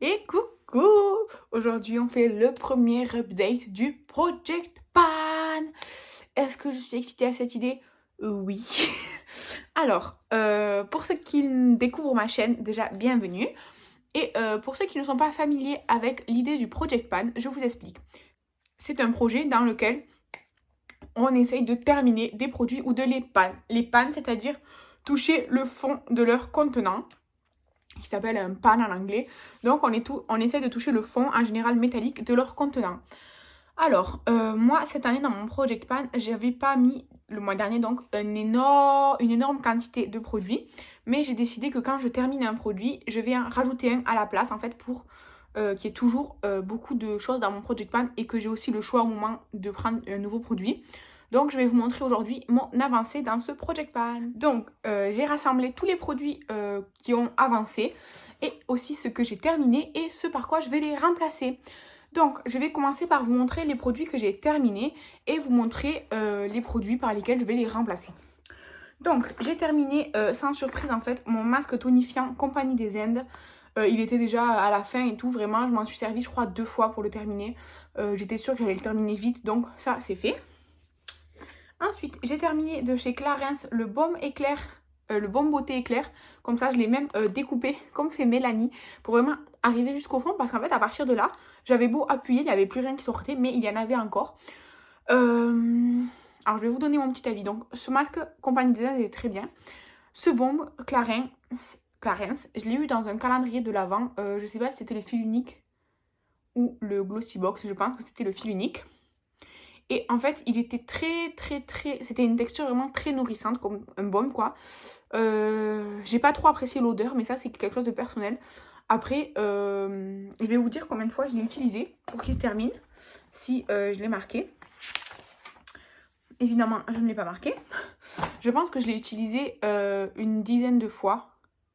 Et coucou! Aujourd'hui, on fait le premier update du Project Pan. Est-ce que je suis excitée à cette idée? Oui. Alors, pour ceux qui découvrent ma chaîne, déjà, bienvenue. Et pour ceux qui ne sont pas familiers avec l'idée du Project Pan, je vous explique. C'est un projet dans lequel on essaye de terminer des produits ou de les pan. Les pan, c'est-à-dire toucher le fond de leur contenant, qui s'appelle un pan en anglais. Donc on essaie de toucher le fond, en général métallique, de leur contenant. Alors, moi, cette année, dans mon Project Pan, j'avais pas mis, le mois dernier, donc, une énorme quantité de produits. Mais j'ai décidé que quand je termine un produit, je vais en rajouter un à la place, en fait, pour qu'il y ait toujours beaucoup de choses dans mon Project Pan et que j'ai aussi le choix au moment de prendre un nouveau produit. Donc, je vais vous montrer aujourd'hui mon avancée dans ce Project Pan. Donc, j'ai rassemblé tous les produits qui ont avancé et aussi ce que j'ai terminé et ce par quoi je vais les remplacer. Donc, je vais commencer par vous montrer les produits que j'ai terminés et vous montrer les produits par lesquels je vais les remplacer. Donc, j'ai terminé, sans surprise en fait, mon masque tonifiant Compagnie des Indes. Il était déjà à la fin et tout, vraiment, je m'en suis servi, je crois, 2 fois pour le terminer. J'étais sûre que j'allais le terminer vite, donc ça, c'est fait. Ensuite, j'ai terminé de chez Clarins le baume éclair, le baume beauté éclair. Comme ça, je l'ai même découpé, comme fait Mélanie, pour vraiment arriver jusqu'au fond. Parce qu'en fait, à partir de là, j'avais beau appuyer, il n'y avait plus rien qui sortait, mais il y en avait encore. Alors, je vais vous donner mon petit avis. Donc, ce masque Compagnie des Indes est très bien. Ce baume Clarins, je l'ai eu dans un calendrier de l'Avent. Je sais pas si c'était le fil unique ou le Glossy Box. Je pense que c'était le fil unique. Et en fait, il était très... C'était une texture vraiment très nourrissante, comme un baume, quoi. J'ai pas trop apprécié l'odeur, mais ça, c'est quelque chose de personnel. Après, je vais vous dire combien de fois je l'ai utilisé pour qu'il se termine, si je l'ai marqué. Évidemment, je ne l'ai pas marqué. Je pense que je l'ai utilisé une dizaine de fois,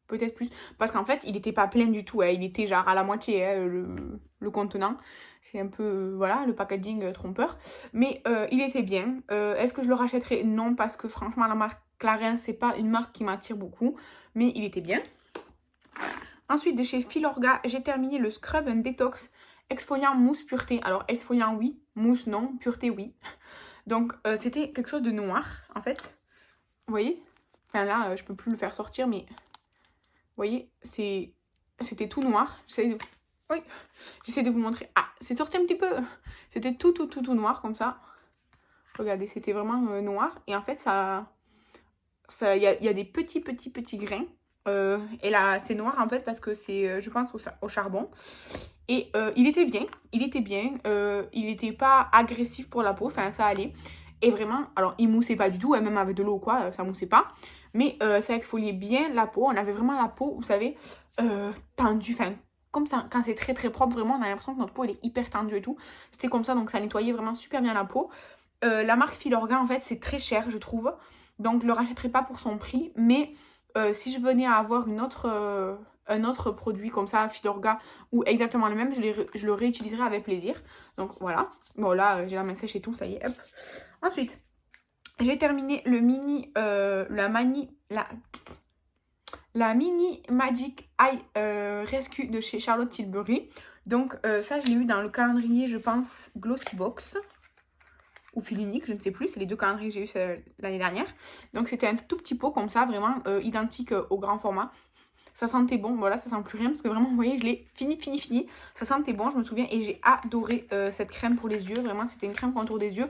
peut-être plus. Parce qu'en fait, il n'était pas plein du tout, hein. Il était genre à la moitié, hein, le contenant. C'est un peu, voilà, le packaging trompeur. Mais il était bien. Est-ce que je le rachèterai? Non, parce que franchement, la marque Clarins, c'est pas une marque qui m'attire beaucoup. Mais il était bien. Ensuite, de chez Filorga, j'ai terminé le Scrub and Detox exfoliant mousse pureté. Alors, exfoliant, oui. Mousse, non. Pureté, oui. Donc, c'était quelque chose de noir, en fait. Vous voyez? Enfin, là, je peux plus le faire sortir, mais... Vous voyez, c'était tout noir. Oui, j'essaie de vous montrer. Ah, c'est sorti un petit peu. C'était tout noir comme ça. Regardez, c'était vraiment noir. Et en fait, il y a des petits grains. Et là, c'est noir en fait parce que c'est, je pense, au charbon. Et il était bien. Il n'était pas agressif pour la peau. Enfin, ça allait. Et vraiment, alors, il moussait pas du tout. Même avec de l'eau ou quoi, ça moussait pas. Mais ça exfoliait bien la peau. On avait vraiment la peau, vous savez, tendue. Enfin, comme ça, quand c'est très propre, vraiment, on a l'impression que notre peau, elle est hyper tendue et tout. C'était comme ça, donc ça nettoyait vraiment super bien la peau. La marque Filorga, en fait, c'est très cher, je trouve. Donc, je le rachèterai pas pour son prix. Mais si je venais à avoir un autre produit comme ça, Filorga, ou exactement le même, je le réutiliserai avec plaisir. Donc, voilà. Bon, là, j'ai la main sèche et tout, ça y est, hop. Ensuite, j'ai terminé le mini, la mini Magic Eye Rescue de chez Charlotte Tilbury. Donc ça, je l'ai eu dans le calendrier, je pense, Glossy Box. Ou fil unique, je ne sais plus. C'est les deux calendriers que j'ai eu l'année dernière. Donc c'était un tout petit pot comme ça, vraiment identique au grand format. Ça sentait bon. Voilà, ça sent plus rien parce que vraiment, vous voyez, je l'ai fini. Ça sentait bon, je me souviens. Et j'ai adoré cette crème pour les yeux. Vraiment, c'était une crème contour des yeux.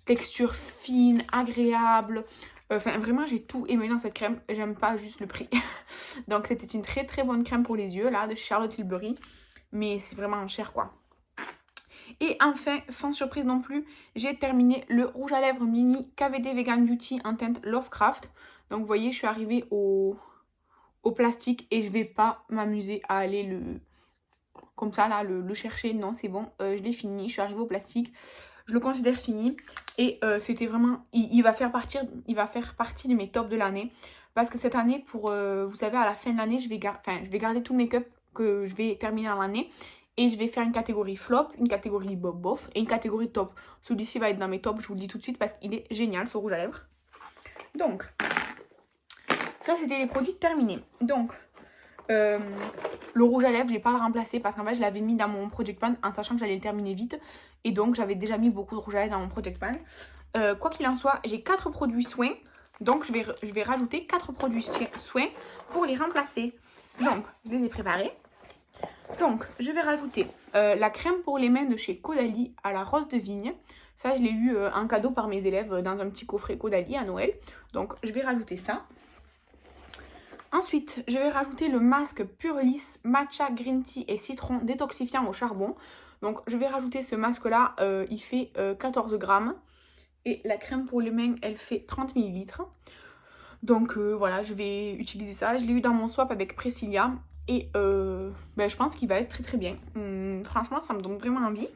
Texture fine, agréable. Enfin, vraiment, j'ai tout aimé dans cette crème. J'aime pas juste le prix. Donc, c'était une très bonne crème pour les yeux, là, de Charlotte Tilbury. Mais c'est vraiment cher, quoi. Et enfin, sans surprise non plus, j'ai terminé le rouge à lèvres mini KVD Vegan Beauty en teinte Lovecraft. Donc, vous voyez, je suis arrivée au plastique et je vais pas m'amuser à aller comme ça, là, le chercher. Non, c'est bon, je l'ai fini. Je suis arrivée au plastique. Je le considère fini. Et c'était vraiment... Il va faire partie de mes tops de l'année. Parce que cette année, vous savez, à la fin de l'année, je vais garder tout le make-up que je vais terminer dans l'année. Et je vais faire une catégorie flop, une catégorie bof et une catégorie top. Celui-ci va être dans mes tops, je vous le dis tout de suite, parce qu'il est génial, ce rouge à lèvres. Donc, ça, c'était les produits terminés. Donc, Le rouge à lèvres, je vais pas le remplacer parce qu'en fait, je l'avais mis dans mon Project Pan en sachant que j'allais le terminer vite. Et donc, j'avais déjà mis beaucoup de rouge à lèvres dans mon Project Pan. Quoi qu'il en soit, j'ai 4 produits soins. Donc, je vais rajouter 4 produits soins pour les remplacer. Donc, je les ai préparés. Donc, je vais rajouter la crème pour les mains de chez Caudalie à la rose de vigne. Ça, je l'ai eu en cadeau par mes élèves dans un petit coffret Caudalie à Noël. Donc, je vais rajouter ça. Ensuite, je vais rajouter le masque Purlis Matcha Green Tea et Citron détoxifiant au charbon. Donc, je vais rajouter ce masque-là. Il fait 14 grammes. Et la crème pour les mains, elle fait 30 ml. Donc, voilà, je vais utiliser ça. Je l'ai eu dans mon swap avec Priscilla. Et je pense qu'il va être très très bien. Franchement, ça me donne vraiment envie.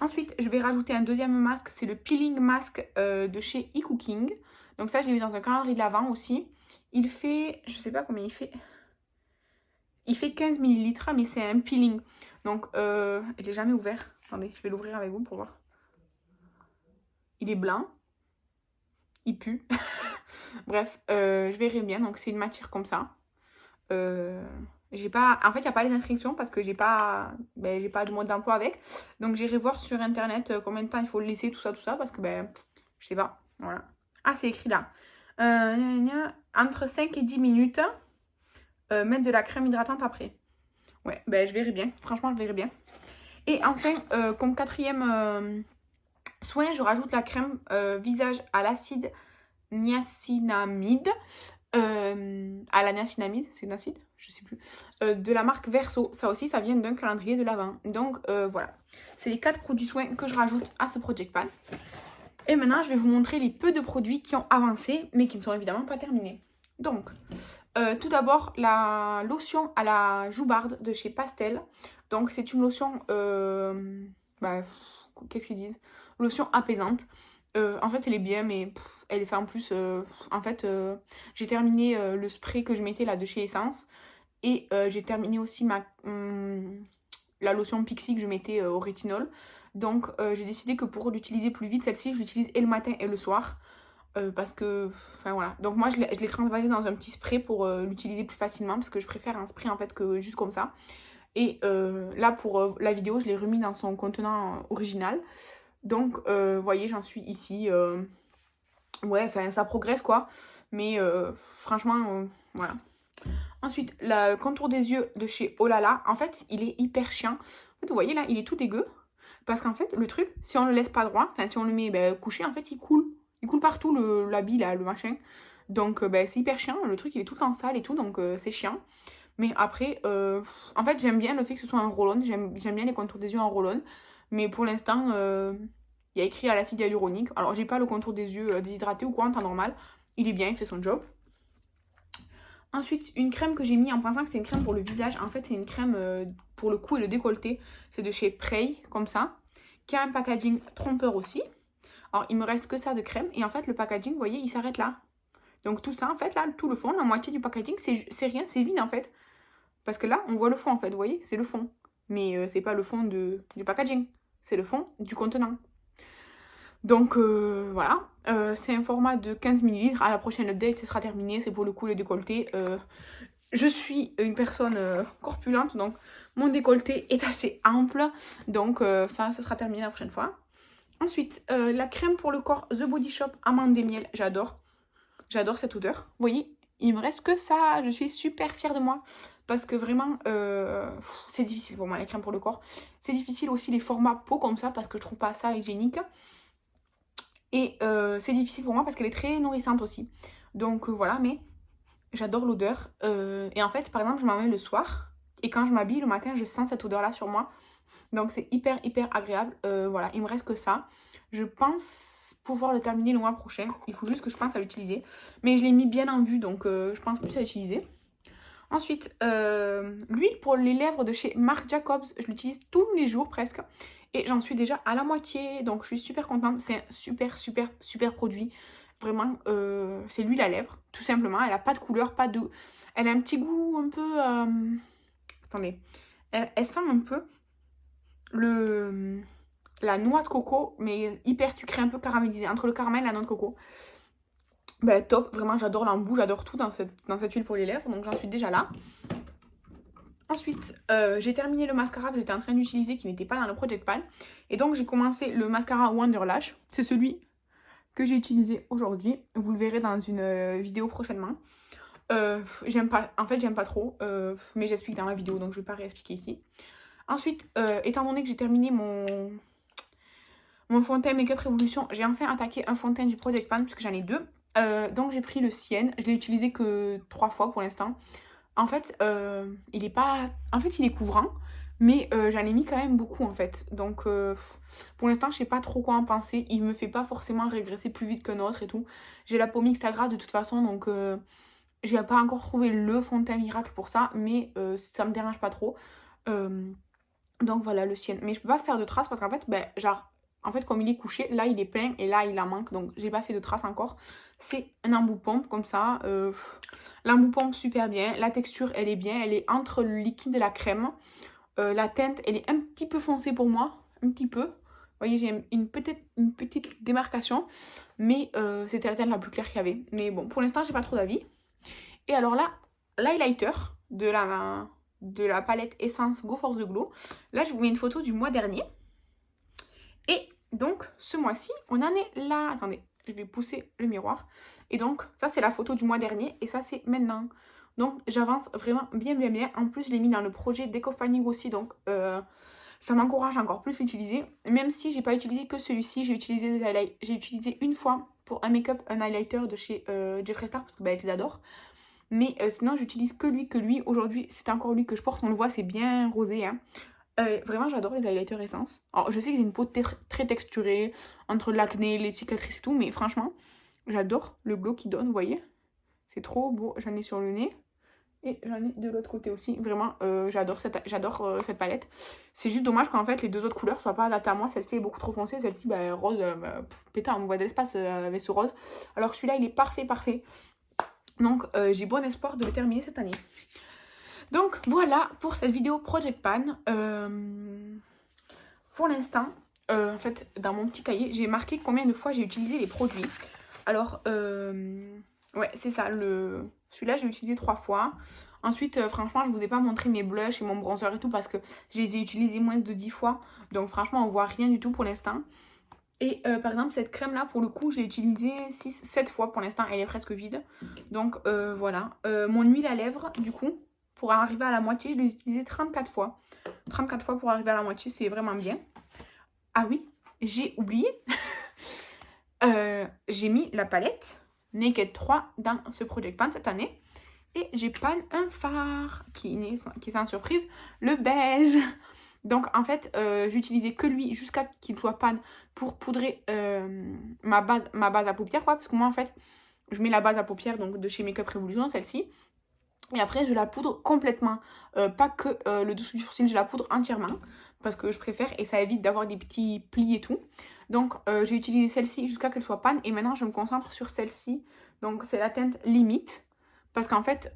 Ensuite, je vais rajouter un deuxième masque. C'est le Peeling Mask de chez eCooking. Donc ça, je l'ai eu dans un calendrier de l'Avent aussi. Il fait, je sais pas combien il fait. Il fait 15 ml, mais c'est un peeling. Donc, il n'est jamais ouvert. Attendez, je vais l'ouvrir avec vous pour voir. Il est blanc. Il pue. Bref, je verrai bien. Donc, c'est une matière comme ça. J'ai pas, en fait, il n'y a pas les inscriptions parce que j'ai pas de mode d'emploi avec. Donc, j'irai voir sur internet combien de temps il faut le laisser, tout ça, parce que, je sais pas. Voilà. Ah, c'est écrit là. Entre 5 et 10 minutes. Mettre de la crème hydratante après. Ouais, je verrai bien. Franchement, je verrai bien. Et enfin, comme quatrième soin, je rajoute la crème visage à l'acide niacinamide. À la niacinamide, c'est une acide, je sais plus, de la marque Verso. Ça aussi, ça vient d'un calendrier de l'Avent. Donc voilà, c'est les 4 produits soins que je rajoute à ce Project Pan. Et maintenant, je vais vous montrer les peu de produits qui ont avancé, mais qui ne sont évidemment pas terminés. Donc, tout d'abord, la lotion à la joubarde de chez Pastel. Donc, c'est une lotion, qu'est-ce qu'ils disent? Lotion apaisante. En fait, elle est bien, mais elle est ça en plus. J'ai terminé le spray que je mettais là de chez Essence. Et j'ai terminé aussi la lotion Pixi que je mettais au rétinol. Donc, j'ai décidé que pour l'utiliser plus vite, celle-ci, je l'utilise et le matin et le soir. Parce que, enfin voilà. Donc, moi, je l'ai transvasé dans un petit spray pour l'utiliser plus facilement. Parce que je préfère un spray en fait que juste comme ça. Et là, pour la vidéo, je l'ai remis dans son contenant original. Donc, vous voyez, j'en suis ici. Ouais, ça progresse quoi. Mais franchement, voilà. Ensuite, le contour des yeux de chez Olala. En fait, il est hyper chiant. En fait, vous voyez là, il est tout dégueu. Parce qu'en fait, le truc, si on le laisse pas droit, enfin si on le met couché, en fait, il coule. Il coule partout, l'habit là, le machin. Donc, c'est hyper chiant. Le truc, il est tout le temps sale et tout, donc c'est chiant. Mais après, en fait, j'aime bien le fait que ce soit un roll-on. J'aime bien les contours des yeux en roll-on. Mais pour l'instant, il y a écrit à l'acide hyaluronique. Alors, j'ai pas le contour des yeux déshydraté ou quoi en temps normal. Il est bien, il fait son job. Ensuite, une crème que j'ai mis en pensant que c'est une crème pour le visage. En fait, c'est une crème pour le cou et le décolleté. C'est de chez Prey, comme ça. Qui a un packaging trompeur aussi. Alors, il me reste que ça de crème. Et en fait, le packaging, vous voyez, il s'arrête là. Donc, tout ça, en fait, là, tout le fond, la moitié du packaging, c'est rien, c'est vide, en fait. Parce que là, on voit le fond, en fait, vous voyez, c'est le fond. Mais c'est pas le fond du packaging. C'est le fond du contenant. Donc voilà, c'est un format de 15 ml. À la prochaine update, ce sera terminé. C'est pour le cou, le décolleté. Je suis une personne corpulente, donc mon décolleté est assez ample. Donc ça sera terminé la prochaine fois. Ensuite, la crème pour le corps The Body Shop amande et miel. J'adore. J'adore cette odeur. Vous voyez, il me reste que ça. Je suis super fière de moi. Parce que vraiment, c'est difficile pour moi, les crèmes pour le corps. C'est difficile aussi les formats peau comme ça, parce que je trouve pas ça hygiénique. Et c'est difficile pour moi parce qu'elle est très nourrissante aussi. Donc voilà, mais j'adore l'odeur. Et en fait, par exemple, je m'en mets le soir. Et quand je m'habille le matin, je sens cette odeur-là sur moi. Donc c'est hyper agréable. Voilà, il me reste que ça. Je pense pouvoir le terminer le mois prochain. Il faut juste que je pense à l'utiliser. Mais je l'ai mis bien en vue, donc je pense plus à l'utiliser. Ensuite, l'huile pour les lèvres de chez Marc Jacobs. Je l'utilise tous les jours presque. Et j'en suis déjà à la moitié, donc je suis super contente. C'est un super produit. Vraiment, c'est l'huile à lèvres, tout simplement. Elle n'a pas de couleur, pas de... Elle a un petit goût un peu... Attendez. Elle sent un peu la noix de coco, mais hyper sucrée, un peu caramélisée. Entre le caramel et la noix de coco. Top, vraiment, j'adore l'embout, j'adore tout dans cette huile pour les lèvres. Donc j'en suis déjà là. Ensuite, j'ai terminé le mascara que j'étais en train d'utiliser qui n'était pas dans le Project Pan. Et donc, j'ai commencé le mascara Wonderlash. C'est celui que j'ai utilisé aujourd'hui. Vous le verrez dans une vidéo prochainement. J'aime pas, en fait, j'aime pas trop, mais j'explique dans la vidéo, donc je vais pas réexpliquer ici. Ensuite, étant donné que j'ai terminé mon fond de teint Make Up Revolution, j'ai enfin attaqué un fond de teint du Project Pan, puisque j'en ai deux. Donc, j'ai pris le Sienne. Je l'ai utilisé que 3 fois pour l'instant. En fait, il est pas... En fait, il est couvrant, mais j'en ai mis quand même beaucoup, en fait. Donc, pour l'instant, je sais pas trop quoi en penser. Il me fait pas forcément régresser plus vite qu'un autre et tout. J'ai la peau mixte à gras de toute façon, donc j'ai pas encore trouvé le fond de teint miracle pour ça, mais ça me dérange pas trop. Donc voilà, le Sienne. Mais je peux pas faire de traces parce qu'en fait, ben, genre... En fait, comme il est couché, là, il est plein et là, il en manque. Donc, j'ai pas fait de traces encore. C'est un embout pompe comme ça. L'embout pompe super bien. La texture, elle est bien. Elle est entre le liquide et la crème. La teinte, elle est un petit peu foncée pour moi. Un petit peu. Vous voyez, j'ai une petite démarcation. Mais c'était la teinte la plus claire qu'il y avait. Mais bon, pour l'instant, j'ai pas trop d'avis. Et alors là, l'highlighter de la palette Essence Go For The Glow. Là, je vous mets une photo du mois dernier. Et donc, ce mois-ci, on en est là. Attendez, je vais pousser le miroir. Et donc, ça, c'est la photo du mois dernier. Et ça, c'est maintenant. Donc, j'avance vraiment bien, bien, bien. En plus, je l'ai mis dans le projet Deck of Panning aussi. Donc, ça m'encourage encore plus à l'utiliser. Même si j'ai pas utilisé que celui-ci. J'ai utilisé une fois pour un make-up, un highlighter de chez Jeffree Star. Parce que bah, je les adore. Mais sinon, j'utilise que lui. Aujourd'hui, c'est encore lui que je porte. On le voit, c'est bien rosé, hein. Vraiment, j'adore les highlighters Essence. Alors, je sais que j'ai une peau très texturée, entre l'acné, les cicatrices et tout, mais franchement, j'adore le glow qu'il donne, vous voyez. C'est trop beau. J'en ai sur le nez et j'en ai de l'autre côté aussi. Vraiment, j'adore cette palette. C'est juste dommage qu'en fait, les deux autres couleurs soient pas adaptées à moi. Celle-ci est beaucoup trop foncée, celle-ci, bah, rose, pétard, on voit de l'espace avec ce rose. Alors, celui-là, il est parfait, parfait. Donc, j'ai bon espoir de le terminer cette année. Donc voilà pour cette vidéo Project Pan. Pour l'instant, en fait, dans mon petit cahier, j'ai marqué combien de fois j'ai utilisé les produits. Alors, ouais, c'est ça. Celui-là, j'ai utilisé 3 fois. Ensuite, franchement, je vous ai pas montré mes blushs et mon bronzer et tout parce que je les ai utilisés moins de 10 fois. Donc franchement, on voit rien du tout pour l'instant. Et par exemple, cette crème-là, pour le coup, je l'ai utilisée 6-7 fois pour l'instant. Elle est presque vide. Donc voilà. Mon huile à lèvres, du coup... Pour arriver à la moitié, je l'ai utilisé 34 fois. 34 fois pour arriver à la moitié, c'est vraiment bien. Ah oui, j'ai oublié. J'ai mis la palette Naked 3 dans ce Project Pan cette année. Et j'ai pan un fard qui est sans surprise, le beige. Donc en fait, j'utilisais que lui jusqu'à qu'il soit pan pour poudrer ma base à paupières. Quoi, parce que moi en fait, je mets la base à paupières donc de chez Make Up Revolution, celle-ci. Et après, je la poudre complètement. Pas que le dessous du sourcil, je la poudre entièrement. Parce que je préfère et ça évite d'avoir des petits plis et tout. Donc, j'ai utilisé celle-ci jusqu'à qu'elle soit pan. Et maintenant, je me concentre sur celle-ci. Donc, c'est la teinte Limite. Parce qu'en fait,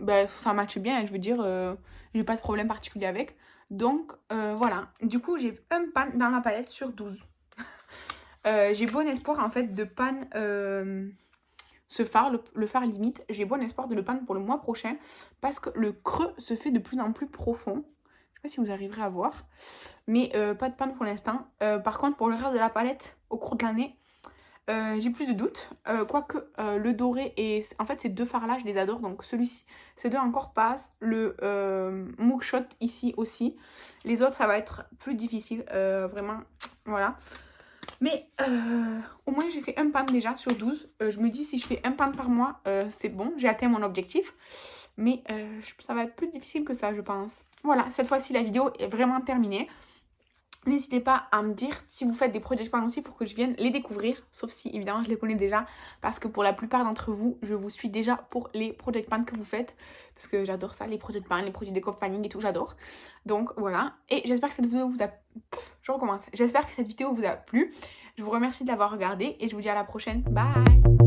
bah, ça matche bien. Je veux dire, j'ai pas de problème particulier avec. Donc, voilà. Du coup, j'ai un pan dans la palette sur 12. J'ai bon espoir, en fait, de pan... ce fard, le fard Limite, j'ai bon espoir de le pan pour le mois prochain parce que le creux se fait de plus en plus profond. Je sais pas si vous arriverez à voir, mais pas de pan pour l'instant. Par contre, pour le reste de la palette, au cours de l'année, j'ai plus de doutes. Quoique le doré et en fait, ces deux fards-là, je les adore. Donc celui-ci, ces deux encore passent. Le Mugshot ici aussi. Les autres, ça va être plus difficile. Vraiment, voilà. Mais au moins j'ai fait un pan déjà sur 12. Je me dis si je fais un pan par mois, c'est bon, j'ai atteint mon objectif. Mais ça va être plus difficile que ça, je pense. Voilà, cette fois-ci la vidéo est vraiment terminée. N'hésitez pas à me dire si vous faites des project pans aussi pour que je vienne les découvrir. Sauf si évidemment je les connais déjà. Parce que pour la plupart d'entre vous, je vous suis déjà pour les project pans que vous faites. Parce que j'adore ça, les project pans, les produits Deck of Panning et tout, j'adore. Donc voilà. Et j'espère que cette vidéo vous a... Je recommence. J'espère que cette vidéo vous a plu. Je vous remercie de l'avoir regardée et je vous dis à la prochaine. Bye!